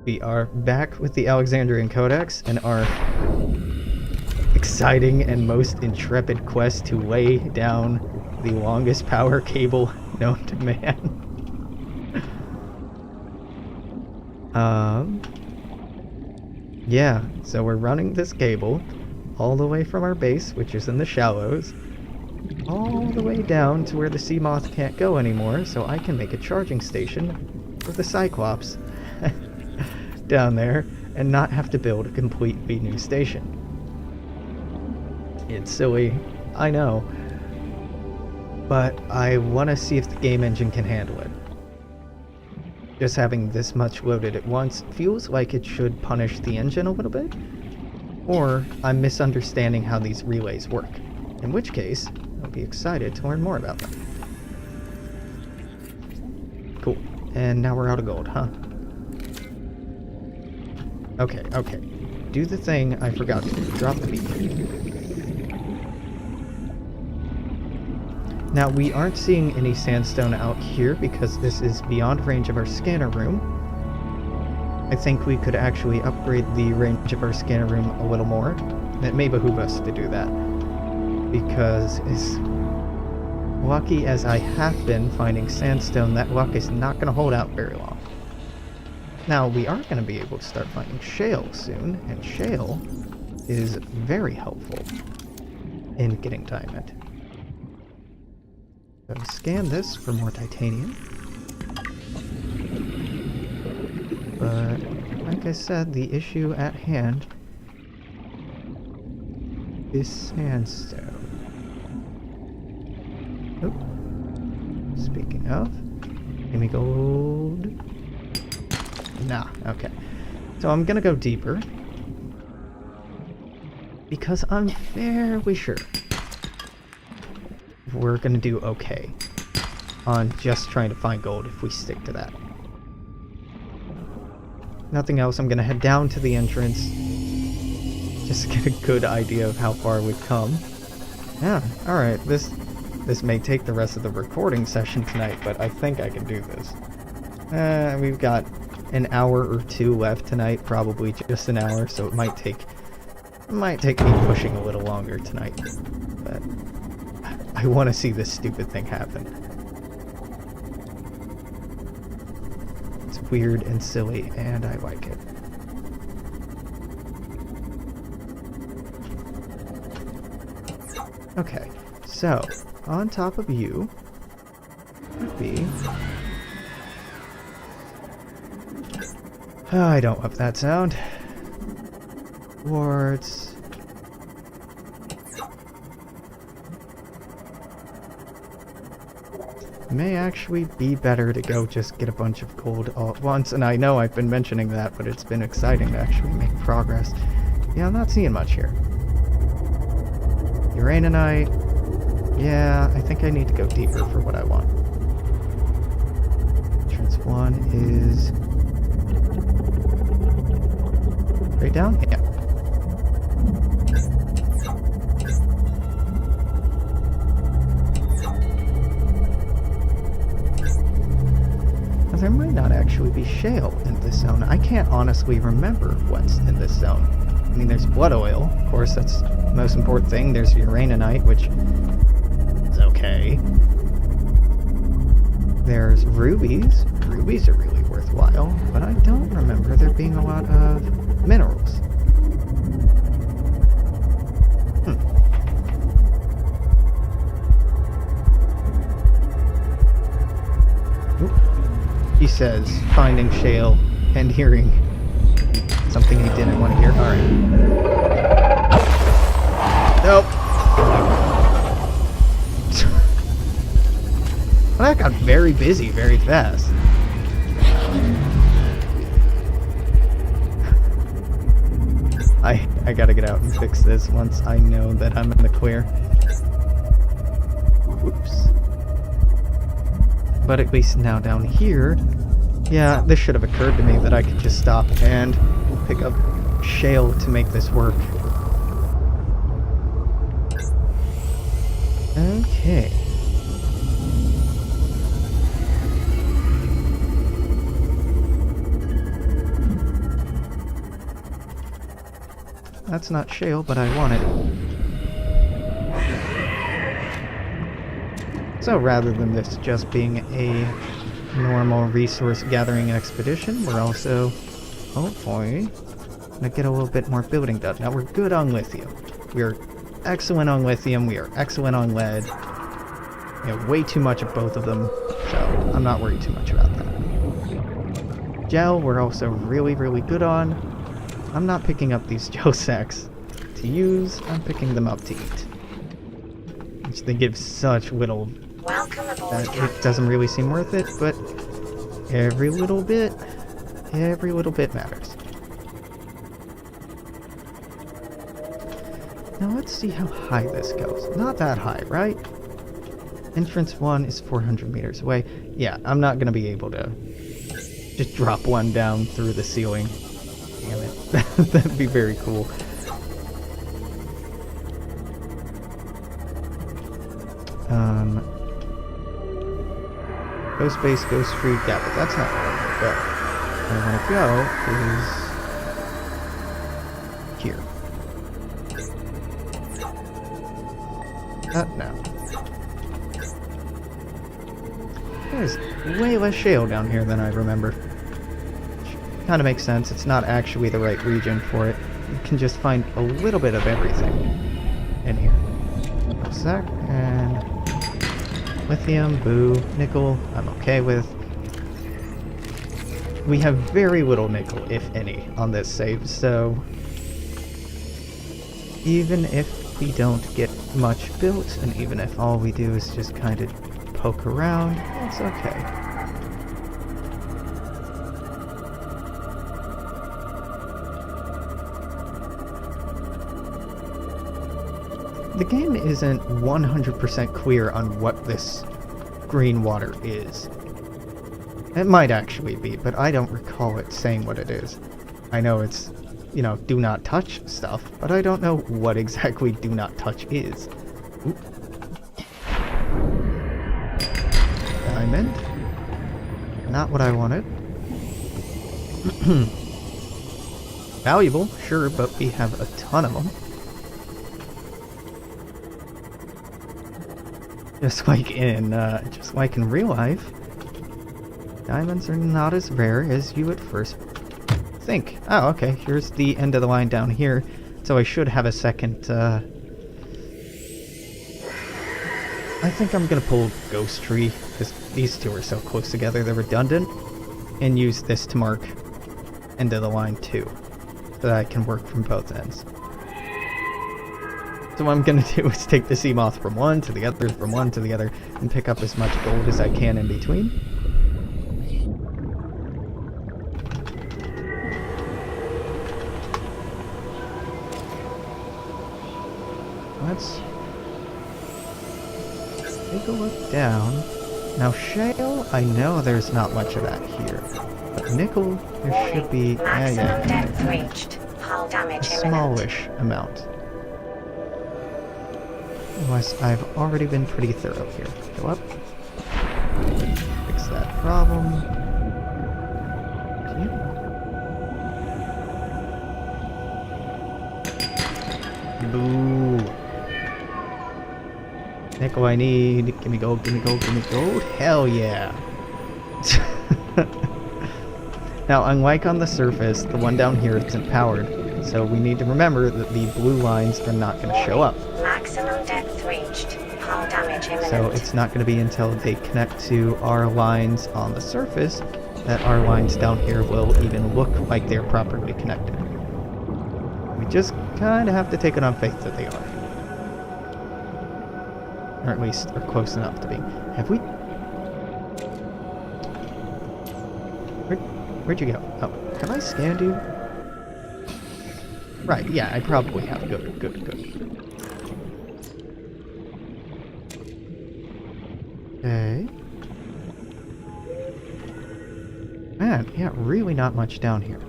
We are back with the Alexandrian Codex and our exciting and most intrepid quest to lay down the longest power cable known to man. Yeah, so we're running this cable all the way from our base, which is in the shallows, all the way down to where the sea moth can't go anymore, so I can make a charging station with the Cyclops down there and not have to build a completely new station. It's silly, I know, but I want to see if the game engine can handle it. Just having this much loaded at once feels like it should punish the engine a little bit, or I'm misunderstanding how these relays work, in which case I'll be excited to learn more about them. Cool, and now we're out of gold, huh? Okay, do the thing I forgot to do, drop the beacon. Now, we aren't seeing any sandstone out here because this is beyond range of our scanner room. I think we could actually upgrade the range of our scanner room a little more. It may behoove us to do that, because as lucky as I have been finding sandstone, that luck is not going to hold out very long. Now, we are going to be able to start finding shale soon, and shale is very helpful in getting diamond. So scan this for more titanium. But, like I said, the issue at hand is sandstone. Oh, speaking of, give me gold. Nah, okay. So I'm gonna go deeper, because I'm fairly sure we're gonna do okay on just trying to find gold if we stick to that. Nothing else, I'm gonna head down to the entrance, just to get a good idea of how far we've come. Yeah, alright, this may take the rest of the recording session tonight, but I think I can do this. We've got an hour or two left tonight, probably just an hour, so it might take me pushing a little longer tonight, but I want to see this stupid thing happen. It's weird and silly, and I like it. Okay, so on top of you would be... Oh, I don't love that sound. Quartz. May actually be better to go just get a bunch of gold all at once, and I know I've been mentioning that, but it's been exciting to actually make progress. Yeah, I'm not seeing much here. Uraninite. Yeah, I think I need to go deeper for what I want. Entrance 1 is... right down? Yeah. Now, there might not actually be shale in this zone. I can't honestly remember what's in this zone. I mean, there's blood oil. Of course, that's the most important thing. There's uraninite, which is okay. There's rubies. Rubies are really worthwhile, but I don't remember there being a lot of minerals. He says, finding shale and hearing something he didn't want to hear. Alright. Nope. Well, that got very busy very fast. I gotta get out and fix this once I know that I'm in the clear. Whoops. But at least now down here, yeah, this should have occurred to me that I could just stop and pick up shale to make this work. Okay. that's not shale, but I want it. So rather than this just being a normal resource gathering expedition, we're also, hopefully, gonna get a little bit more building done. Now we're good on lithium. We're excellent on lithium, we are excellent on lead. We have way too much of both of them, so I'm not worried too much about that. Gel, we're also really, really good on. I'm not picking up these gel sacks to use, I'm picking them up to eat. Which they give such little that it doesn't really seem worth it, but every little bit matters. Now let's see how high this goes. Not that high, right? Entrance 1 is 400 meters away. Yeah, I'm not gonna be able to just drop one down through the ceiling. Damn it. That'd be very cool. Go space, go street, yeah, but that's not where I want to go. Where I want to go is here. No. There's way less shale down here than I remember. Which kind of makes sense. It's not actually the right region for it. You can just find a little bit of everything in here. A sec, and lithium, boo, nickel, I'm okay with. We have very little nickel, if any, on this save, so even if we don't get much built, and even if all we do is just kind of poke around, it's okay. The game isn't 100% clear on what this green water is. It might actually be, but I don't recall it saying what it is. I know it's, you know, do not touch stuff, but I don't know what exactly do not touch is. Oop. Diamond. Not what I wanted. Valuable, sure, but we have a ton of them. Just like in real life, diamonds are not as rare as you would first think. Oh, okay, here's the end of the line down here, so I should have a second, I think I'm gonna pull Ghost Tree, because these two are so close together they're redundant, and use this to mark end of the line too, so that I can work from both ends. So what I'm gonna do is take the sea moth from one to the other, from one to the other, and pick up as much gold as I can in between. Let's take a look down. Now shale, I know there's not much of that here. But nickel, there should be a smallish amount. Unless I've already been pretty thorough here. Go up. Fix that problem. Okay. Boo. Nickel I need. Give me gold, give me gold, give me gold. Hell yeah. Now, unlike on the surface, the one down here isn't powered. So we need to remember that the blue lines are not going to show up. Maximum depth reached. Hull damage imminent. So it's not going to be until they connect to our lines on the surface that our lines down here will even look like they're properly connected. We just kind of have to take it on faith that they are. Or at least are close enough to be. Have we? Where'd you go? Oh, have I scanned you? Right, yeah, I probably have. Good, good, good. Okay. Man, yeah, really not much down here.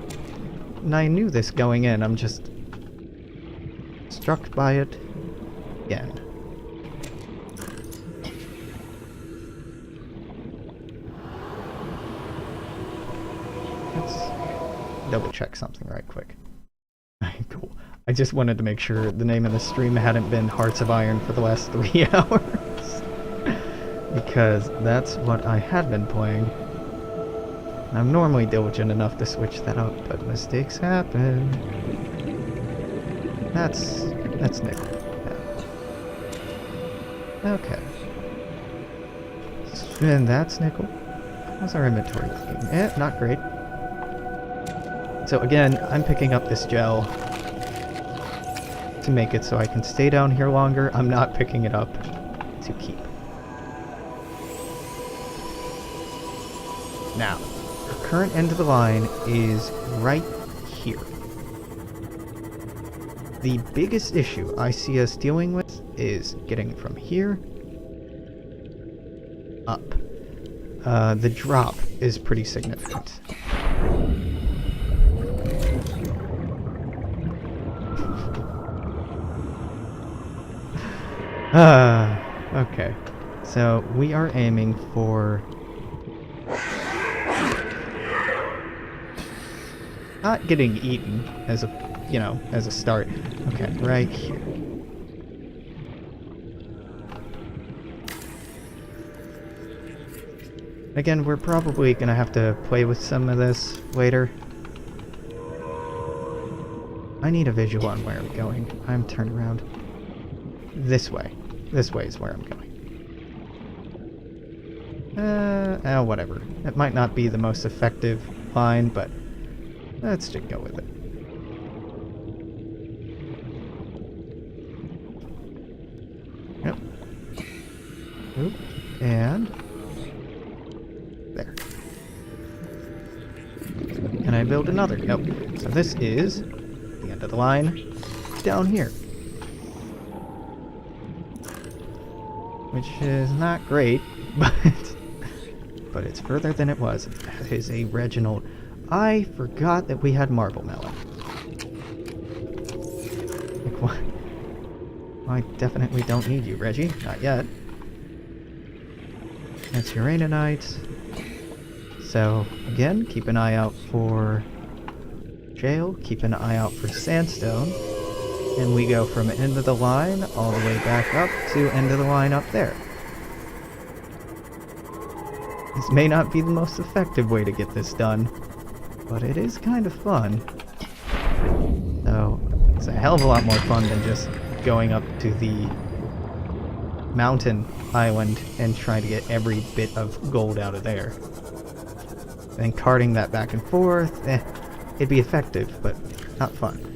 And I knew this going in, I'm just struck by it again. Let's double check something right quick. Cool. I just wanted to make sure the name of the stream hadn't been Hearts of Iron for the last 3 hours. Because that's what I had been playing. I'm normally diligent enough to switch that up, but mistakes happen. That's nickel. Yeah. Okay. And that's nickel. How's our inventory looking? Not great. So again, I'm picking up this gel to make it so I can stay down here longer. I'm not picking it up to keep. Now, our current end of the line is right here. The biggest issue I see us dealing with is getting from here up. The drop is pretty significant. Okay. So we are aiming for not getting eaten as a, you know, as a start. Okay, right here. Again, we're probably gonna have to play with some of this later. I need a visual on where I'm going. I'm turned around. This way. This way is where I'm going. Whatever. It might not be the most effective line, but let's just go with it. Yep. Oop. And there. Can I build another? Nope. So this is the end of the line down here. Which is not great, but it's further than it was. That is a Reginald. I forgot that we had Marble Melon. Like, what? I definitely don't need you, Reggie. Not yet. That's Uraninite. So, again, keep an eye out for Jail. Keep an eye out for Sandstone. And we go from end of the line all the way back up to end of the line up there. This may not be the most effective way to get this done, but it is kind of fun. So, it's a hell of a lot more fun than just going up to the mountain island and trying to get every bit of gold out of there. And carting that back and forth, it'd be effective, but not fun.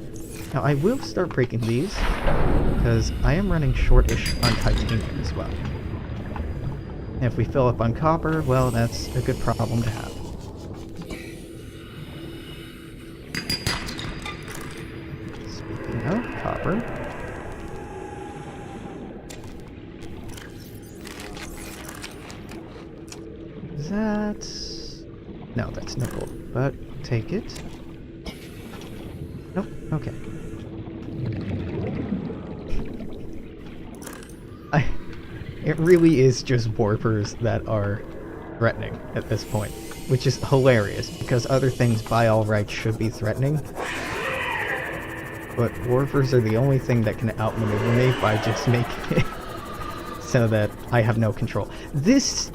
Now, I will start breaking these, because I am running shortish on titanium as well. And if we fill up on copper, well, that's a good problem to have. Speaking of copper... That's... No, that's nickel, but take it. Nope, okay. It really is just warpers that are threatening at this point, which is hilarious, because other things by all rights should be threatening. But warpers are the only thing that can outmaneuver me by just making it so that I have no control. This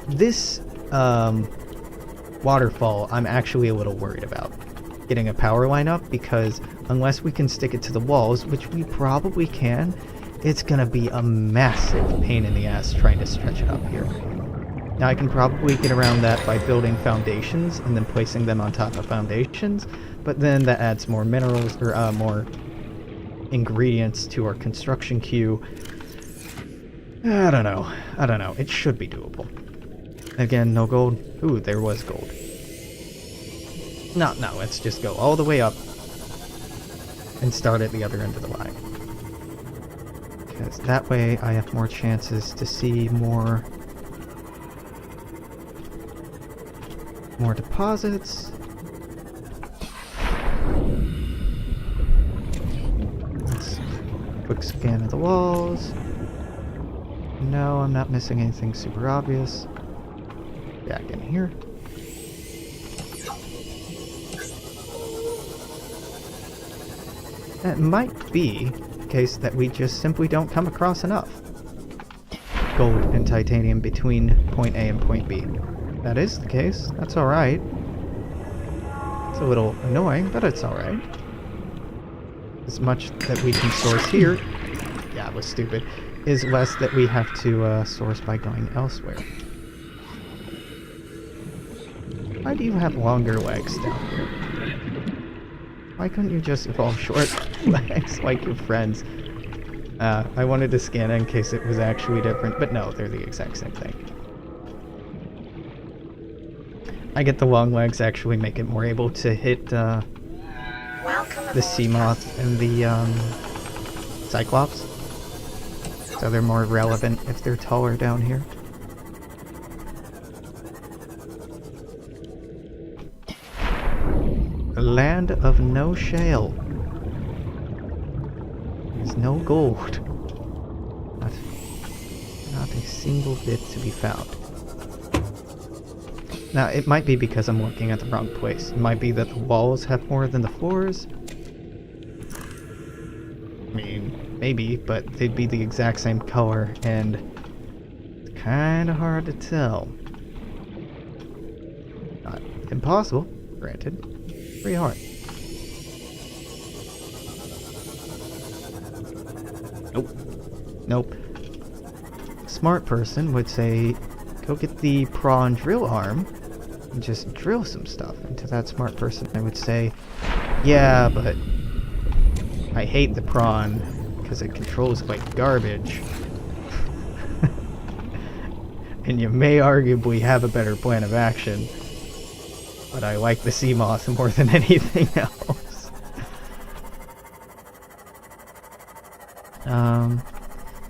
waterfall, I'm actually a little worried about getting a power line up, because unless we can stick it to the walls, which we probably can, it's gonna be a massive pain in the ass trying to stretch it up here. Now I can probably get around that by building foundations and then placing them on top of foundations, but then that adds more minerals, or more ingredients to our construction queue. I don't know. It should be doable. Again, no gold. Ooh, there was gold. No, let's just go all the way up and start at the other end of the line. Because that way I have more chances to see more deposits. Let's quick scan of the walls. No, I'm not missing anything super obvious. Back in here. That might be the case that we just simply don't come across enough gold and titanium between point A and point B. That is the case. That's alright. It's a little annoying, but it's alright. As much that we can source here, yeah, it was stupid, is less that we have to source by going elsewhere. Why do you have longer legs down here? Why couldn't you just evolve short legs like your friends? I wanted to scan it in case it was actually different, but no, they're the exact same thing. I get the long legs actually make it more able to hit the sea moth and the cyclops. So they're more relevant if they're taller down here. The land of no shale. There's no gold. Not a single bit to be found. Now, it might be because I'm looking at the wrong place. It might be that the walls have more than the floors. I mean, maybe, but they'd be the exact same color, and it's kind of hard to tell. Not impossible, granted. Pretty hard. Nope. Smart person would say, go get the prawn drill arm and just drill some stuff. And to that smart person, I would say, yeah, but I hate the prawn because it controls like garbage. And you may arguably have a better plan of action, but I like the sea moth more than anything else.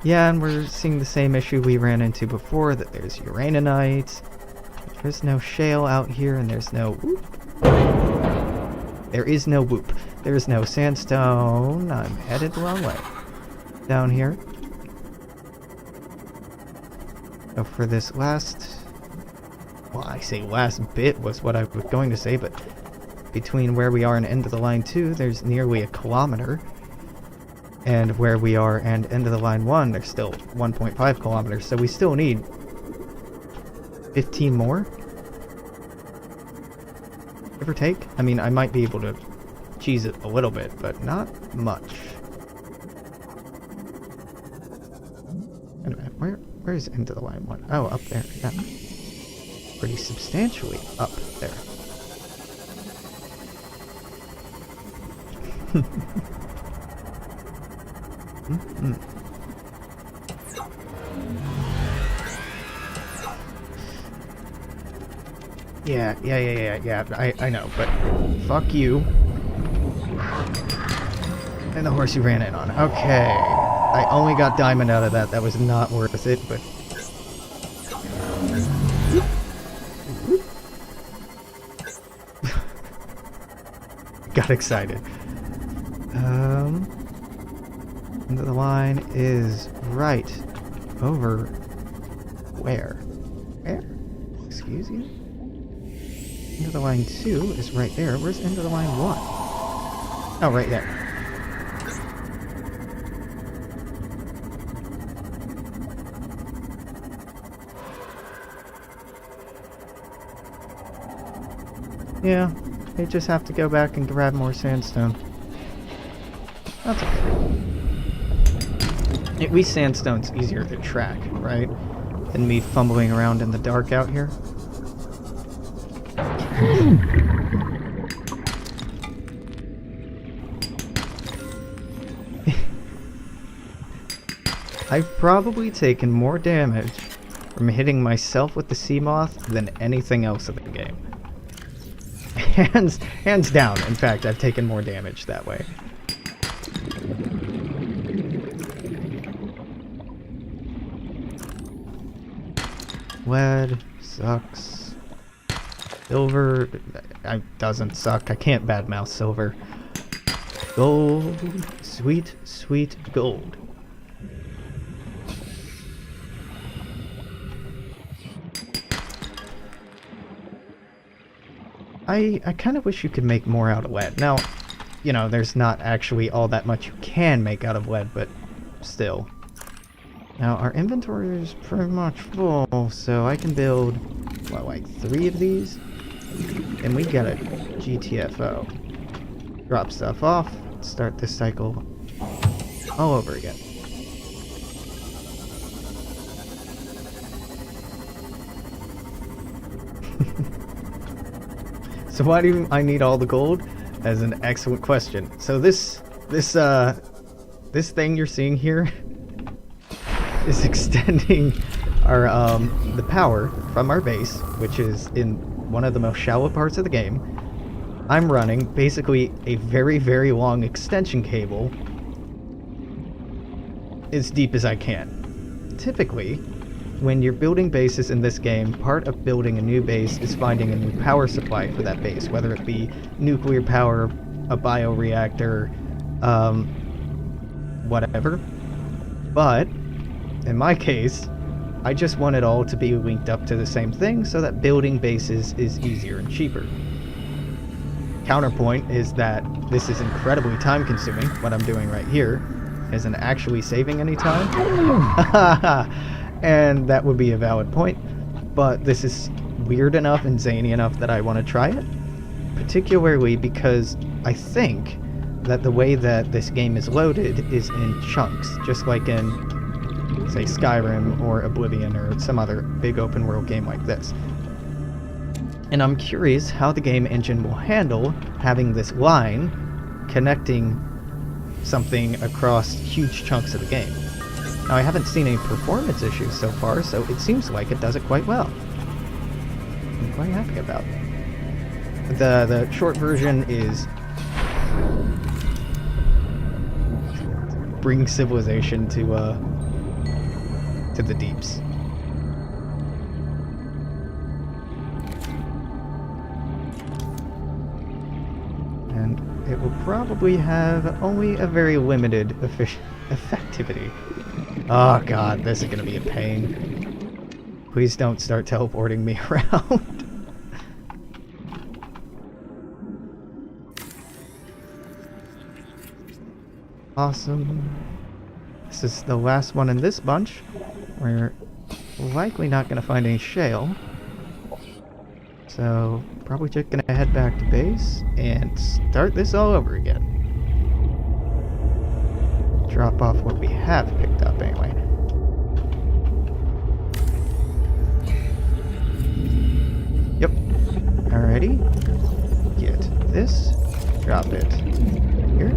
Yeah, and we're seeing the same issue we ran into before, that there's uraninite. There's no shale out here, and there's no whoop. There is no whoop. There's no sandstone. I'm headed the wrong way. Down here. So for this last... Well, I say last bit was what I was going to say, but between where we are and end of the line 2, there's nearly a kilometer. And where we are and end of the line 1, there's still 1.5 kilometers, so we still need 15 more? Give or take? I mean, I might be able to cheese it a little bit, but not much. Anyway, where is end of the line 1? Oh, up there. Yeah. Pretty substantially up there. Yeah, I know, but fuck you. And the horse you ran in on. Okay. I only got diamond out of that. That was not worth it, but... got excited. End of the line is right over where? Where? Excuse you? End of the line 2 is right there. Where's end of the line 1? Oh, right there. Yeah, they just have to go back and grab more sandstone. That's okay. At least sandstone's easier to track, right? Than me fumbling around in the dark out here. I've probably taken more damage from hitting myself with the sea moth than anything else in the game. Hands down, in fact, I've taken more damage that way. Lead sucks. Silver doesn't suck. I can't badmouth silver. Gold. Sweet, sweet gold. I kind of wish you could make more out of lead. Now, you know, there's not actually all that much you can make out of lead, but still. Now, our inventory is pretty much full, so I can build, what, like 3 of these? And we got a GTFO. Drop stuff off, start this cycle all over again. So why do I need all the gold? That's an excellent question. So this thing you're seeing here is extending our the power from our base, which is in one of the most shallow parts of the game. I'm running basically a very, very long extension cable as deep as I can. Typically, when you're building bases in this game, part of building a new base is finding a new power supply for that base, whether it be nuclear power, a bioreactor, whatever. But, in my case, I just want it all to be linked up to the same thing so that building bases is easier and cheaper. Counterpoint is that this is incredibly time consuming, what I'm doing right here, isn't actually saving any time. And that would be a valid point, but this is weird enough and zany enough that I want to try it, particularly because I think that the way that this game is loaded is in chunks, just like in, say, Skyrim or Oblivion or some other big open world game like this. And I'm curious how the game engine will handle having this line connecting something across huge chunks of the game. Now, I haven't seen any performance issues so far, so it seems like it does it quite well. I'm quite happy about it. The short version is bring civilization to the deeps. And it will probably have only a very limited effectivity. Oh god, this is gonna be a pain. Please don't start teleporting me around. Awesome. This is the last one in this bunch. We're likely not gonna find any shale. So, probably just gonna head back to base and start this all over again. Drop off what we have picked up anyway. Yep. Alrighty. Get this. Drop it here.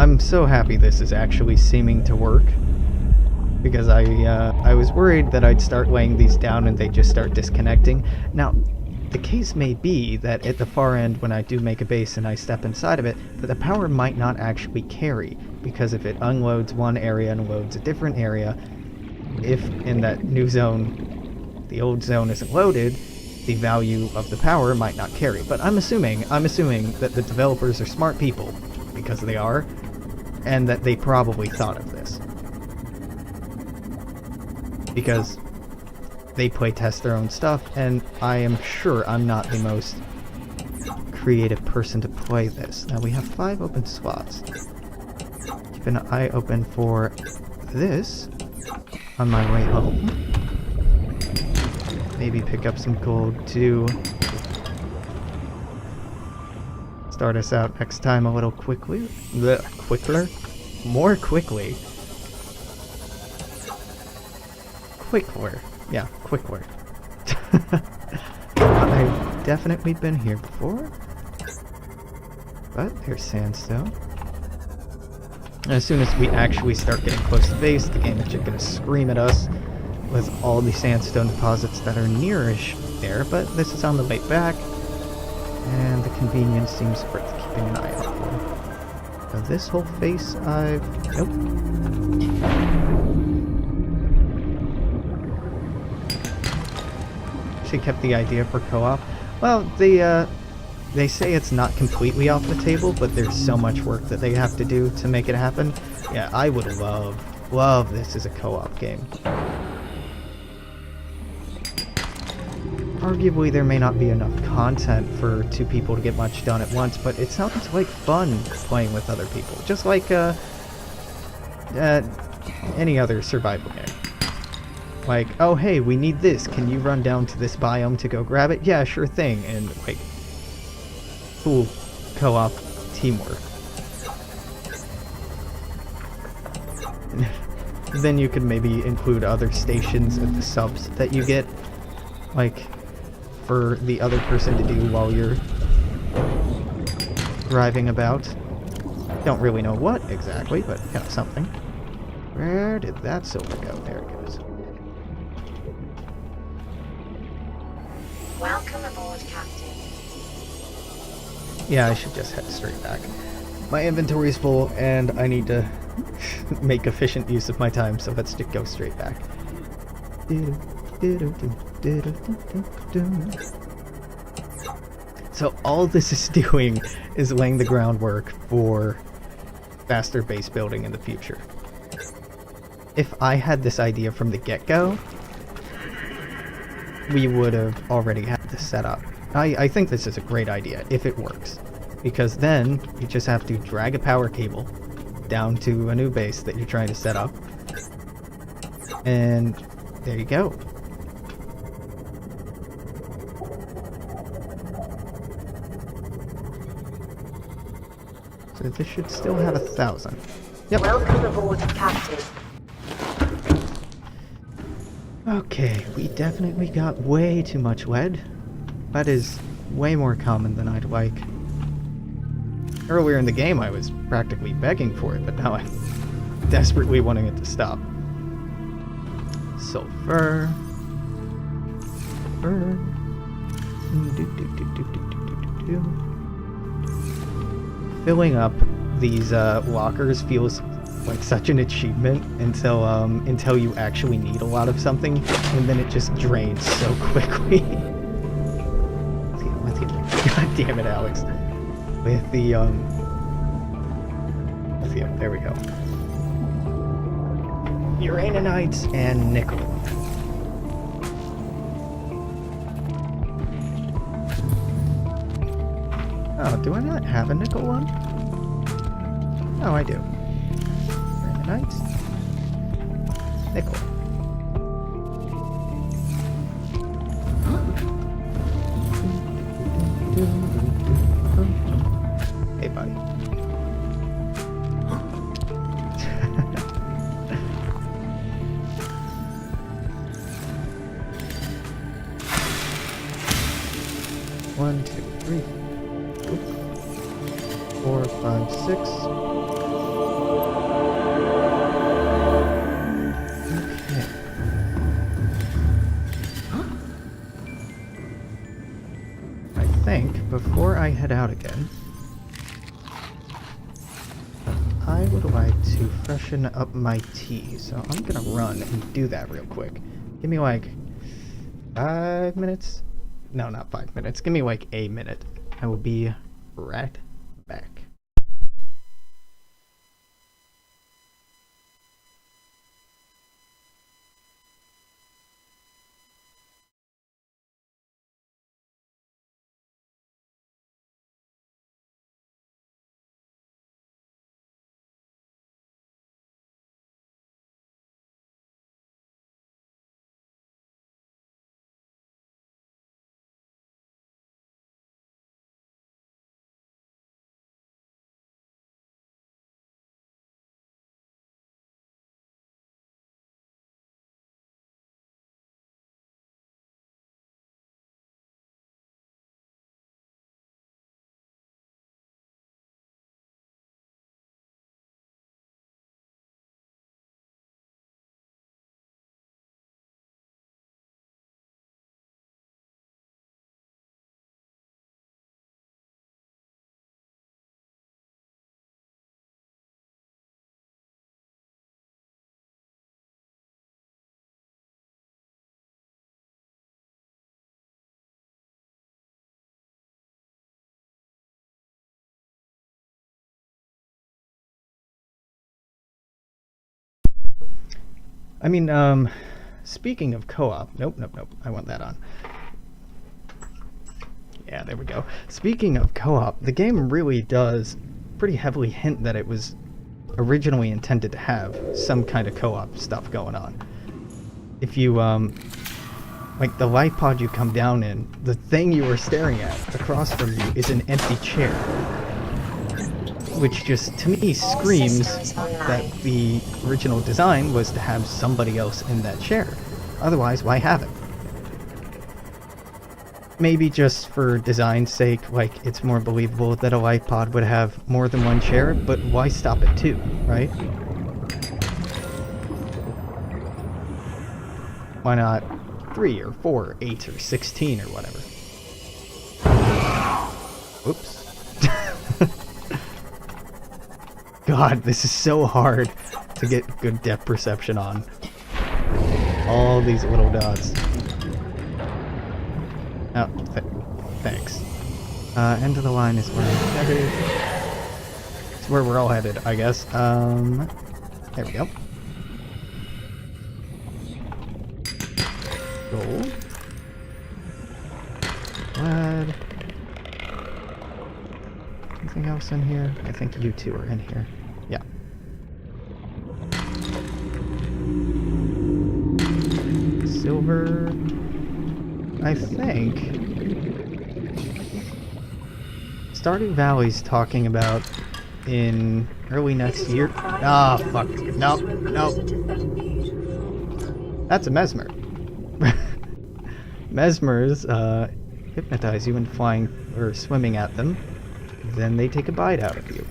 I'm so happy this is actually seeming to work, because I was worried that I'd start laying these down and they'd just start disconnecting. Now, the case may be that at the far end, when I do make a base and I step inside of it, that the power might not actually carry, because if it unloads one area and loads a different area, if in that new zone the old zone isn't loaded, the value of the power might not carry. But I'm assuming that the developers are smart people, because they are, and that they probably thought of this. Because they playtest their own stuff, and I am sure I'm not the most creative person to play this. Now we have 5 open slots. Keep an eye open for this on my way home. Maybe pick up some gold to start us out next time a little quickly. More quickly. Quickler. Yeah, quickler. I've definitely been here before. But there's sandstone. And as soon as we actually start getting close to base, the game is just going to scream at us with all the sandstone deposits that are nearish there. But this is on the way back, and the convenience seems worth keeping an eye out for. Now this whole face nope. She kept the idea for co-op. Well, they say it's not completely off the table, but there's so much work that they have to do to make it happen. Yeah, I would love this as a co-op game. Arguably, there may not be enough content for two people to get much done at once, but it sounds like fun playing with other people, just like any other survival game. Like, oh hey, we need this, can you run down to this biome to go grab it? Yeah, sure thing, and like, cool co-op teamwork. Then you could maybe include other stations of the subs that you get, like, for the other person to do while you're driving about. Don't really know what exactly, but kind of something. Where did that silver go? There it goes. Welcome aboard, Captain. Yeah, I should just head straight back. My inventory's full, and I need to make efficient use of my time, so let's just go straight back. So all this is doing is laying the groundwork for faster base building in the future. If I had this idea from the get-go, we would have already had this set up. I think this is a great idea, if it works. Because then, you just have to drag a power cable down to a new base that you're trying to set up. And there you go. So this should still have 1,000. Yep. Welcome aboard, Captain. Okay, we definitely got way too much lead. That is way more common than I'd like. Earlier in the game I was practically begging for it, but now I'm desperately wanting it to stop. Sulfur. Filling up these lockers feels like such an achievement until you actually need a lot of something, and then it just drains so quickly. God damn it, Alex. With the lithium, there we go. Uraninites and nickel. Oh, do I not have a nickel one? Oh, I do. Uranites. Nickel. Hey, buddy. One, two, three. 4, 5, 6. Okay. I think before I head out again, I would like to freshen up my tea. So I'm gonna run and do that real quick. Give me like 5 minutes. No, not 5 minutes. Give me like a minute. I will be right back. I mean, speaking of co-op, nope, I want that on. Yeah, there we go. Speaking of co-op, the game really does pretty heavily hint that it was originally intended to have some kind of co-op stuff going on. If you, like the life pod you come down in, the thing you are staring at across from you is an empty chair. Which just, to me, screams that the original design was to have somebody else in that chair. Otherwise, why have it? Maybe just for design's sake, like, it's more believable that a life pod would have more than one chair, but why stop at 2, right? Why not 3 or 4, 8 or 16 or whatever? Oops. God, this is so hard to get good depth perception on. All these little dots. Oh, thanks. End of the line is where I'm headed. It's where we're all headed, I guess. There we go. Gold. Lead. Anything else in here? I think you two are in here. Yeah. Silver. I think Stardew Valley's talking about in early next year. Ah, fuck. No. That's a mesmer. Mesmers hypnotize you into flying or swimming at them. Then they take a bite out of you.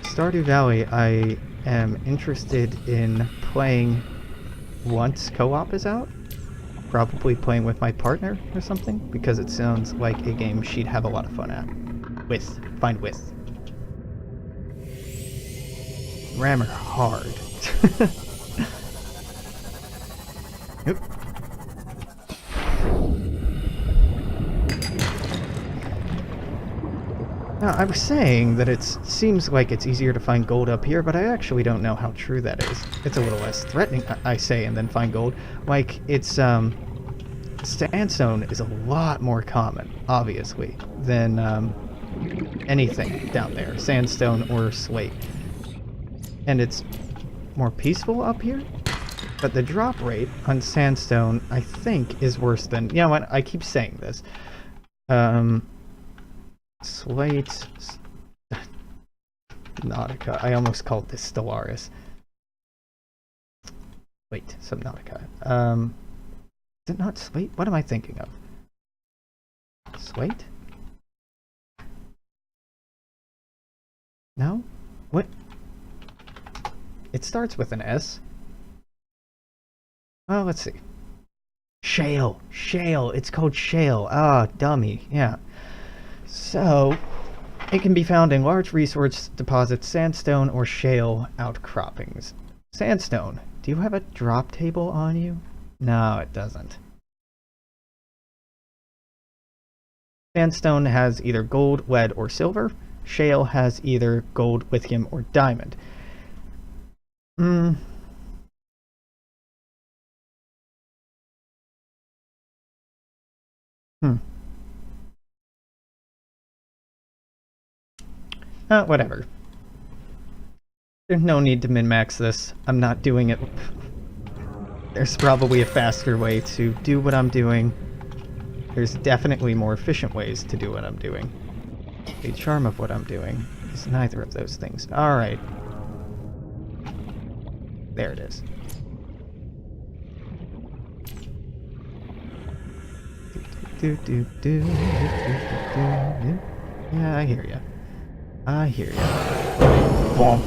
Stardew Valley, I am interested in playing once co-op is out. Probably playing with my partner or something, because it sounds like a game she'd have a lot of fun at. Find with. Grammar hard. Yep. Now, I was saying that it seems like it's easier to find gold up here, but I actually don't know how true that is. It's a little less threatening, I say, and then find gold. Like, it's, sandstone is a lot more common, obviously, than, anything down there. Sandstone or slate. And it's more peaceful up here, but the drop rate on sandstone, I think, is worse than... You know what? I keep saying this. Slate... Subnautica. I almost called this Stellaris. Wait, Subnautica. Is it not Slate? What am I thinking of? Slate? No? What? It starts with an S. Oh, let's see. Shale. Shale. It's called shale. Ah, dummy. Yeah. So, it can be found in large resource deposits, sandstone, or shale outcroppings. Sandstone. Do you have a drop table on you? No, it doesn't. Sandstone has either gold, lead, or silver. Shale has either gold, lithium, or diamond. Whatever. There's no need to min-max this. I'm not doing it. There's probably a faster way to do what I'm doing. There's definitely more efficient ways to do what I'm doing. The charm of what I'm doing is neither of those things. Alright. There it is. Yeah, I hear ya. I hear ya. Bump.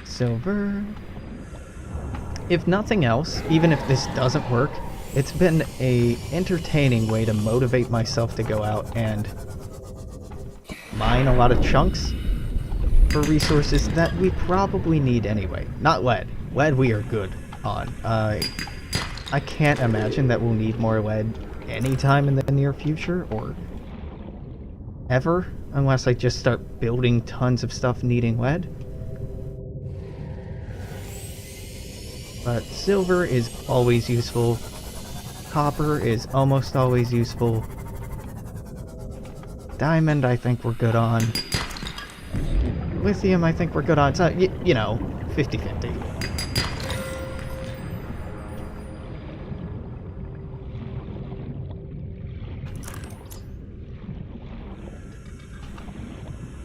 Silver. If nothing else, even if this doesn't work, it's been a entertaining way to motivate myself to go out and mine a lot of chunks for resources that we probably need anyway. Not lead. Lead we are good on. I can't imagine that we'll need more lead anytime in the near future, or ever, unless I just start building tons of stuff needing lead. But silver is always useful. Copper is almost always useful. Diamond, I think we're good on. Lithium, I think we're good on. So, you know, 50-50.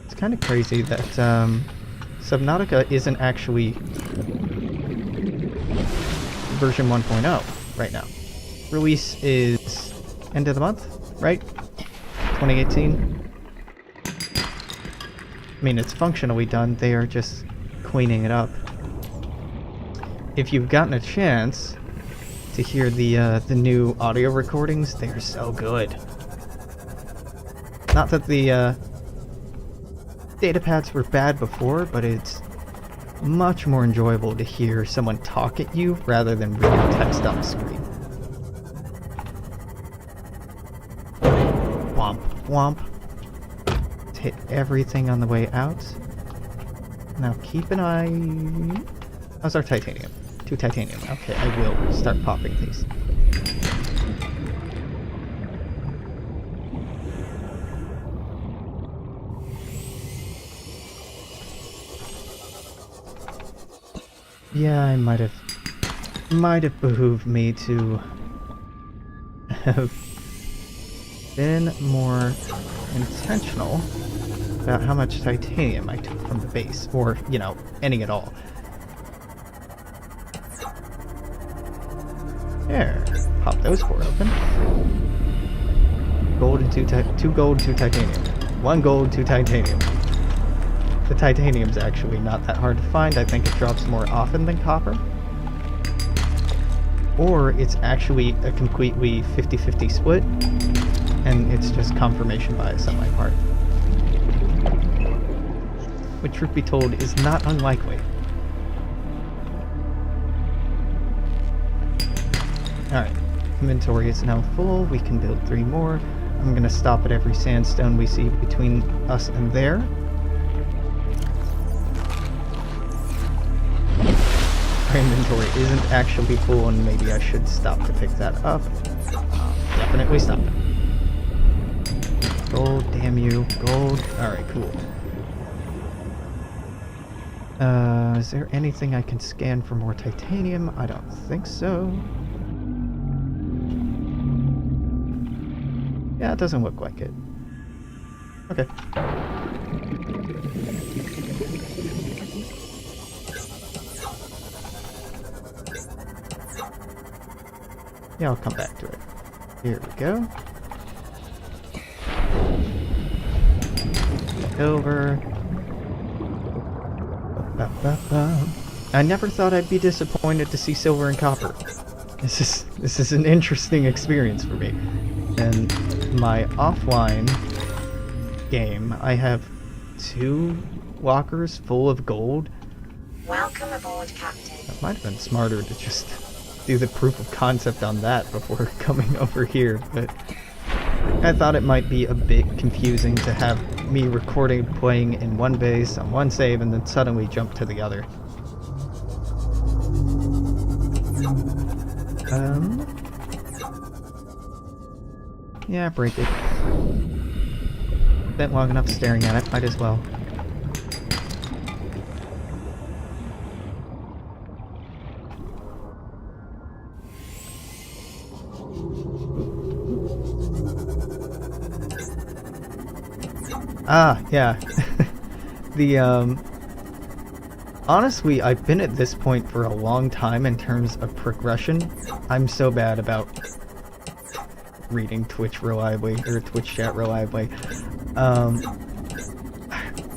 It's kind of crazy that Subnautica isn't actually version 1.0 right now. Release is end of the month, right? 2018. I mean, it's functionally done. They are just cleaning it up. If you've gotten a chance to hear the new audio recordings, they are so good. Not that the data pads were bad before, but it's much more enjoyable to hear someone talk at you rather than read text on the screen. Womp, womp. Let's hit everything on the way out. Now keep an eye... How's our titanium? 2 titanium. Okay, I will start popping these. Yeah, I might have behooved me to have been more intentional about how much titanium I took from the base, or, you know, any at all. There. Pop those 4 open. Gold and 2 gold, 2 titanium. 1 gold, 2 titanium. The titanium's actually not that hard to find. I think it drops more often than copper. Or it's actually a completely 50-50 split, and it's just confirmation bias on my part. Which, truth be told, is not unlikely. Alright, inventory is now full. We can build 3 more. I'm gonna stop at every sandstone we see between us and there. Our inventory isn't actually full, and maybe I should stop to pick that up. Definitely stop it. Gold, damn you. Gold. Alright, cool. Is there anything I can scan for more titanium? I don't think so. Yeah, it doesn't look like it. Okay. Yeah, I'll come back to it. Here we go. Over. I never thought I'd be disappointed to see silver and copper. This is an interesting experience for me. In my offline game, I have 2 lockers full of gold. Welcome aboard, Captain. It might have been smarter to just do the proof of concept on that before coming over here, but I thought it might be a bit confusing to have me recording playing in one base on one save and then suddenly jump to the other. Yeah, break it. Spent long enough staring at it, might as well. Ah, yeah. Honestly, I've been at this point for a long time in terms of progression. I'm so bad about reading Twitch reliably, or Twitch chat reliably.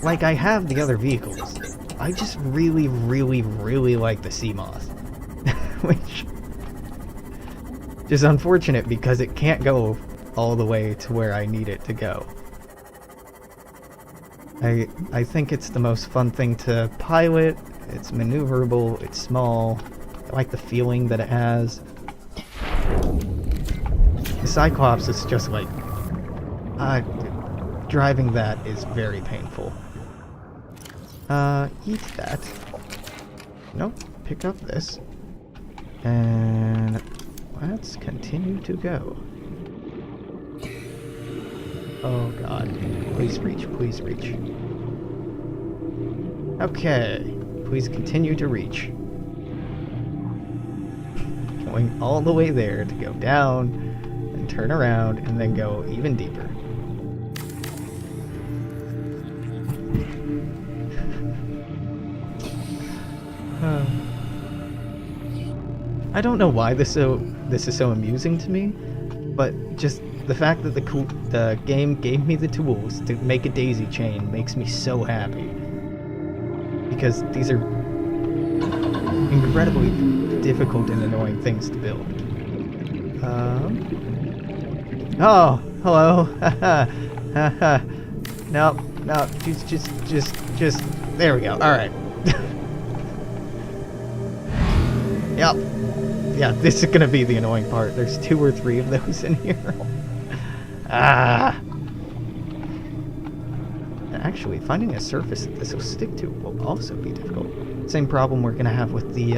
Like, I have the other vehicles. I just really, really, really like the sea moth. Which is unfortunate because it can't go all the way to where I need it to go. I think it's the most fun thing to pilot. It's maneuverable, it's small, like the feeling that it has. The Cyclops is just like... driving that is very painful. Eat that. Nope, pick up this. And let's continue to go. Oh god. Please reach, please reach. Okay. Please continue to reach. Going all the way there to go down and turn around and then go even deeper. I don't know why this is so amusing to me, but just the fact that the game gave me the tools to make a daisy chain makes me so happy. Because these are incredibly difficult and annoying things to build. Oh, hello. No, just, there we go. All right. Yep. Yeah, this is gonna be the annoying part. There's 2 or 3 of those in here. Actually, finding a surface that this will stick to will also be difficult. Same problem we're gonna have with the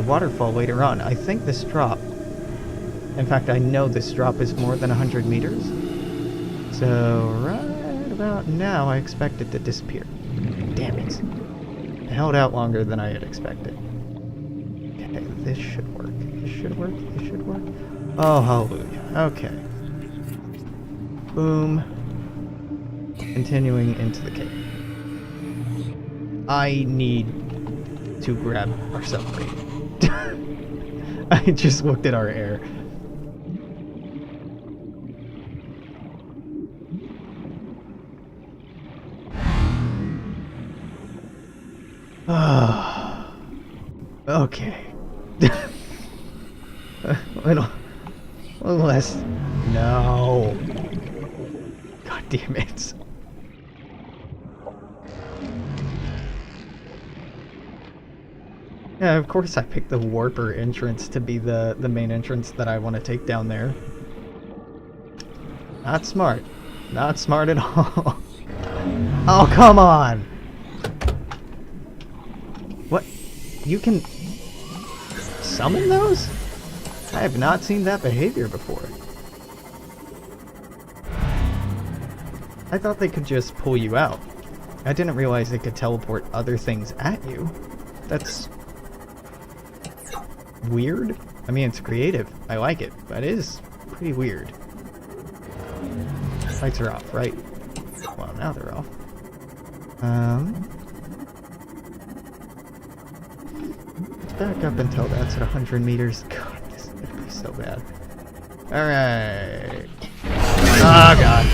waterfall later on. I think this drop... In fact, I know this drop is more than 100 meters. So, right about now, I expect it to disappear. Damn it. I held out longer than I had expected. Okay, this should work. This should work. This should work. Oh, hallelujah. Okay. Boom. Continuing into the cave. I need to grab our submarine. I just looked at our air. Okay. a little less. No. God damn it. Yeah, of course I picked the warper entrance to be the main entrance that I want to take down there. Not smart. Not smart at all. Oh, come on! What? You can summon those? I have not seen that behavior before. I thought they could just pull you out. I didn't realize they could teleport other things at you. That's weird. I mean, it's creative. I like it, but it is pretty weird. Lights are off, right? Well, now they're off. Let's back up until that's at 100 meters. God, this is gonna be so bad. Alright. Oh, God.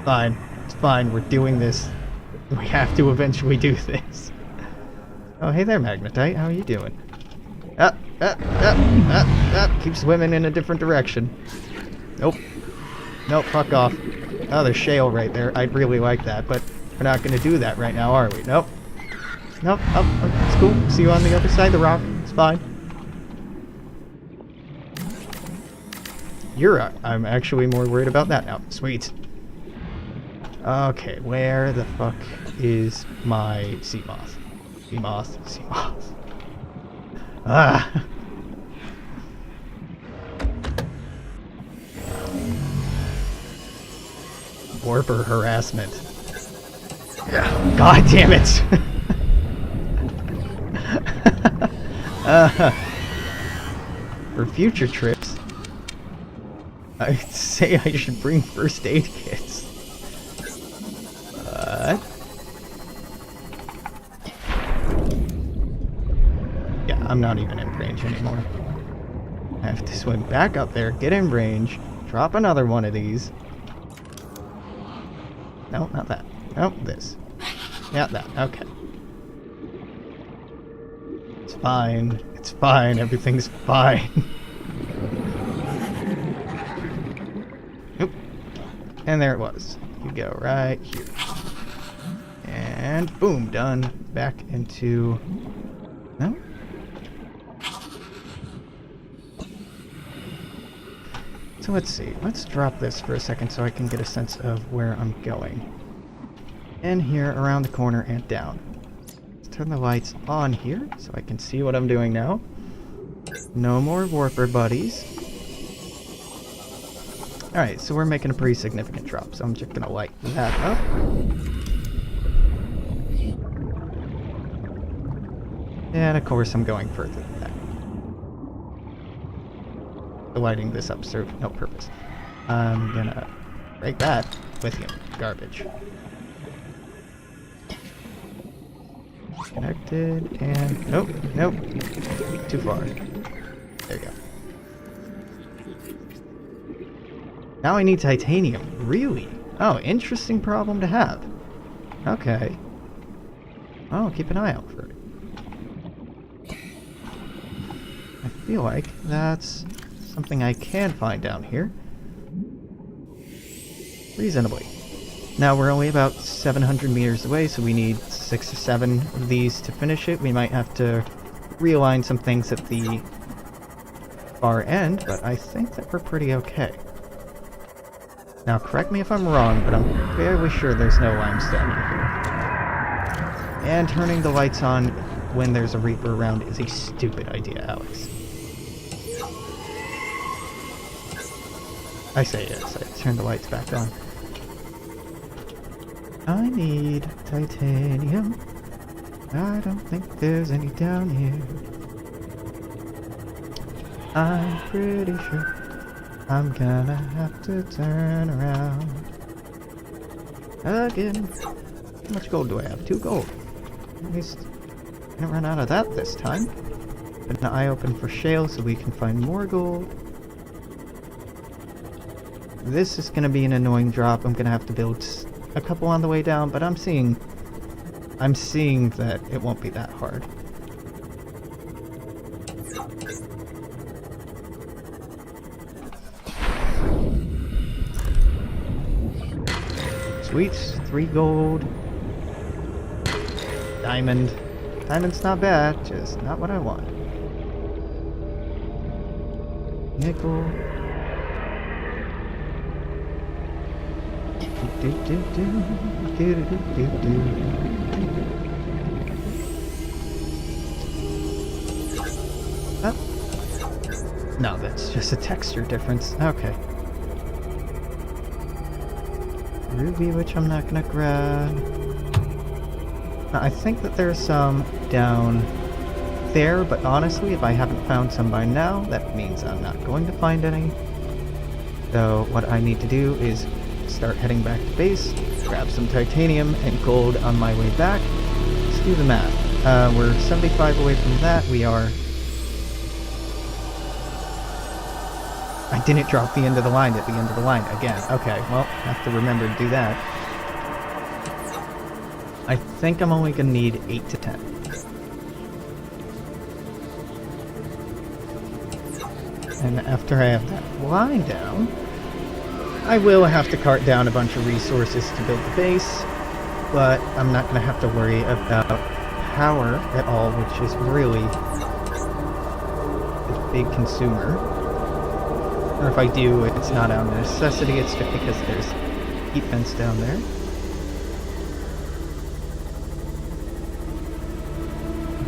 Fine. It's fine. We're doing this. We have to eventually do this. Oh, hey there, Magnetite. How are you doing? Up. Keep swimming in a different direction. Nope. Nope, fuck off. Oh, there's shale right there. I'd really like that, but we're not going to do that right now, are we? Nope. Nope. Oh, it's cool. See you on the other side of the rock. It's fine. I'm actually more worried about that now. Sweet. Okay, where the fuck is my sea moth? Sea moth. Ah! Warper harassment. Yeah. God damn it! For future trips, I'd say I should bring first aid kits. But... yeah, I'm not even in range anymore. I have to swim back up there, get in range, drop another one of these. No, not that. No, this. Yeah, that. Okay. It's fine. It's fine. Everything's fine. Nope. And there it was. You go right here. And boom, done. Back into... No? So let's see. Let's drop this for a second so I can get a sense of where I'm going. In here, around the corner, and down. Let's turn the lights on here so I can see what I'm doing now. No more warper buddies. Alright, so we're making a pretty significant drop, so I'm just gonna light that up. And of course I'm going further than that. So lighting this up served no purpose. I'm gonna break that lithium garbage. Connected, and nope, nope, too far. There you go. Now I need titanium. Really? Oh, interesting problem to have. Okay. Oh, keep an eye out for it. I feel like that's something I can find down here. Reasonably. Now we're only about 700 meters away, so we need 6 or 7 of these to finish it. We might have to realign some things at the far end, but I think that we're pretty okay. Now, correct me if I'm wrong, but I'm fairly sure there's no limestone in here. And turning the lights on when there's a Reaper around is a stupid idea, Alex. I say yes, I turn the lights back on. I need titanium. I don't think there's any down here. I'm pretty sure I'm gonna have to turn around again. How much gold do I have? 2 gold. At least I didn't run out of that this time. But an eye open for shale so we can find more gold. This is gonna be an annoying drop. I'm gonna have to build a couple on the way down, but I'm seeing that it won't be that hard. Sweets, 3 gold. Diamond. Diamond's not bad, just not what I want. Nickel. Oh. No, that's just a texture difference. Okay. Ruby, which I'm not gonna grab. I think that there's some down there, but honestly, if I haven't found some by now, that means I'm not going to find any. So what I need to do is start heading back to base, grab some titanium and gold on my way back. Let's do the math. We're 75 away from that. We are... I didn't drop the end of the line at the end of the line again. Okay, well, I have to remember to do that. I think I'm only going to need 8 to 10. And after I have that line down, I will have to cart down a bunch of resources to build the base, but I'm not going to have to worry about power at all, which is really a big consumer. Or if I do, it's not out of necessity, it's just because there's heat vents down there.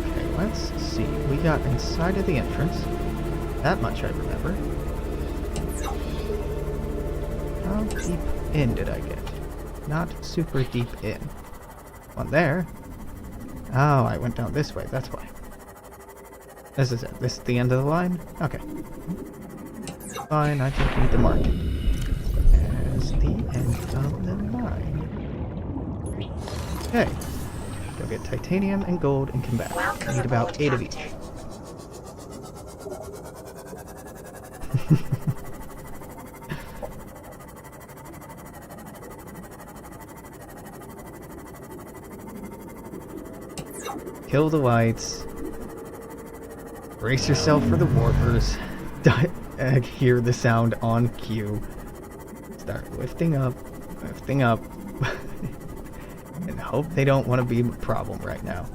Okay, let's see. We got inside of the entrance. That much I remember. How deep in did I get? Not super deep in. One there. Oh, I went down this way, that's why. This is it. This is the end of the line? Okay. Fine, I just need to mark it as the end of the line. Okay. Go get titanium and gold and come back. I need about 8 of each. Kill the lights. Brace yourself for the warpers. Hear the sound on cue. Start lifting up, and hope they don't want to be a problem right now.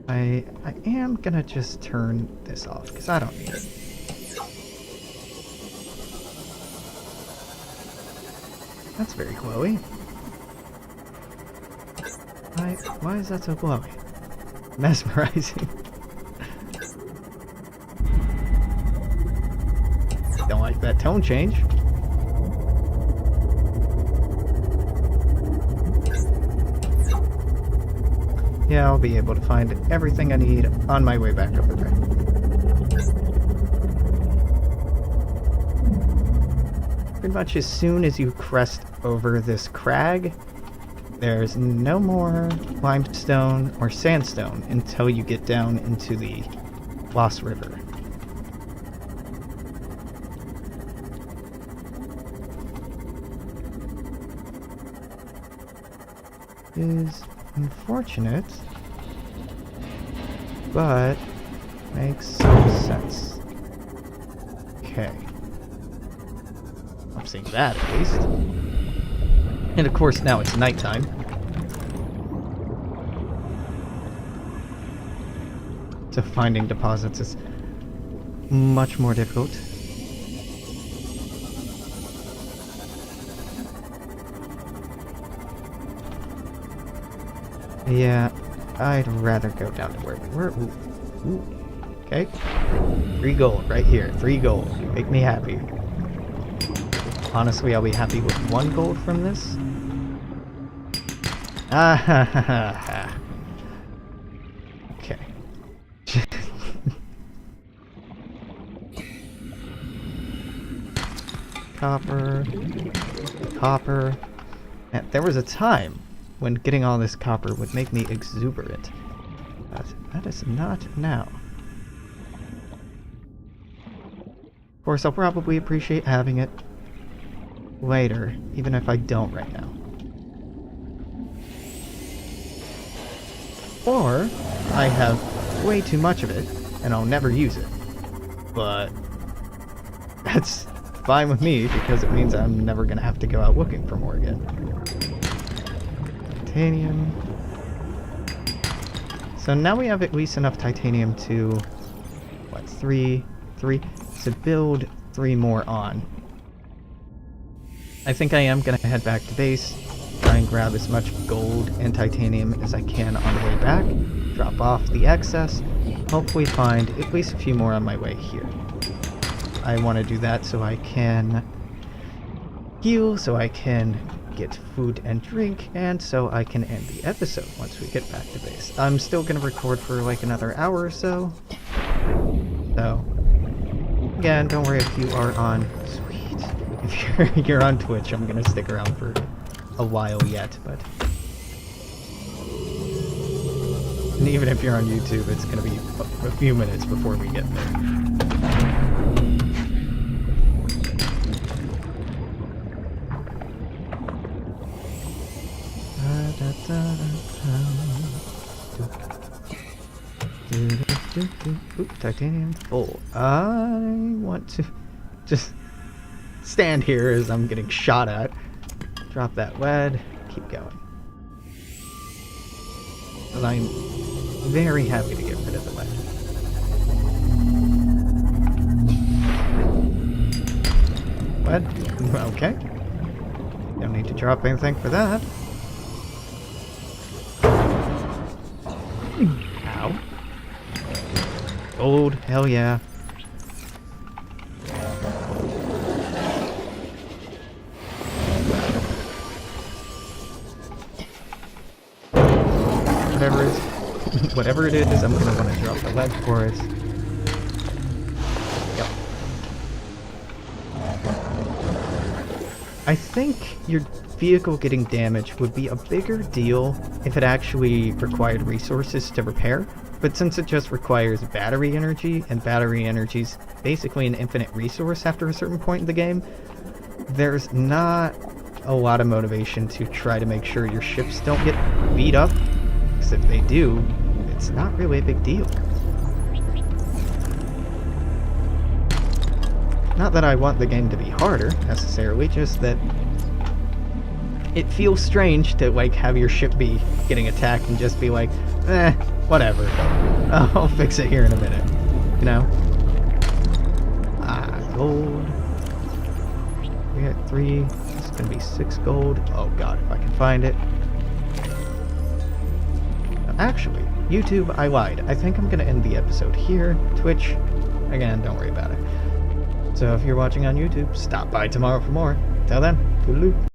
I am gonna just turn this off because I don't need it. That's very glowy. Why is that so glowy? Mesmerizing. Don't like that tone change. Yeah, I'll be able to find everything I need on my way back over there. Pretty much as soon as you crest over this crag, there's no more limestone or sandstone until you get down into the Lost River. Is unfortunate, but makes some sense. Okay. I'm seeing that at least. And of course now it's nighttime. So finding deposits is much more difficult. Yeah, I'd rather go down to where we were. Ooh. Okay. 3 gold right here. 3 gold. Make me happy. Honestly, I'll be happy with 1 gold from this. Ah ha ha ha ha. Okay. Copper. Copper. Man, there was a time when getting all this copper would make me exuberant. But that is not now. Of course, I'll probably appreciate having it later, even if I don't right now. Or I have way too much of it, and I'll never use it. But that's fine with me, because it means I'm never gonna have to go out looking for more again. Titanium. So now we have at least enough titanium to, what, 3, to build 3 more on. I think I am going to head back to base, try and grab as much gold and titanium as I can on the way back, drop off the excess, hopefully find at least a few more on my way here. I want to do that so I can heal, so I can get food and drink, and so I can end the episode once we get back to base. I'm still going to record for like another hour or so. So, again, don't worry if you are on... Sweet. If you're on Twitch, I'm going to stick around for a while yet, but... And even if you're on YouTube, it's going to be a few minutes before we get there. Ooh, titanium full. I want to just stand here as I'm getting shot at. Drop that lead. Keep going. And I'm very happy to get rid of the lead. Lead? Okay. Don't need to drop anything for that. Ow. Gold, hell yeah. Whatever it is, I'm gonna want to drop the lead for it. Yep. I think your vehicle getting damaged would be a bigger deal if it actually required resources to repair, but since it just requires battery energy, and battery energy's basically an infinite resource after a certain point in the game, there's not a lot of motivation to try to make sure your ships don't get beat up, because if they do, it's not really a big deal. Not that I want the game to be harder, necessarily, just that it feels strange to like have your ship be getting attacked and just be like, whatever. I'll fix it here in a minute. You know? Gold. We got 3. It's gonna be 6 gold. Oh god, if I can find it. Actually, YouTube, I lied. I think I'm gonna end the episode here. Twitch, again, don't worry about it. So if you're watching on YouTube, stop by tomorrow for more. Till then, toodaloo.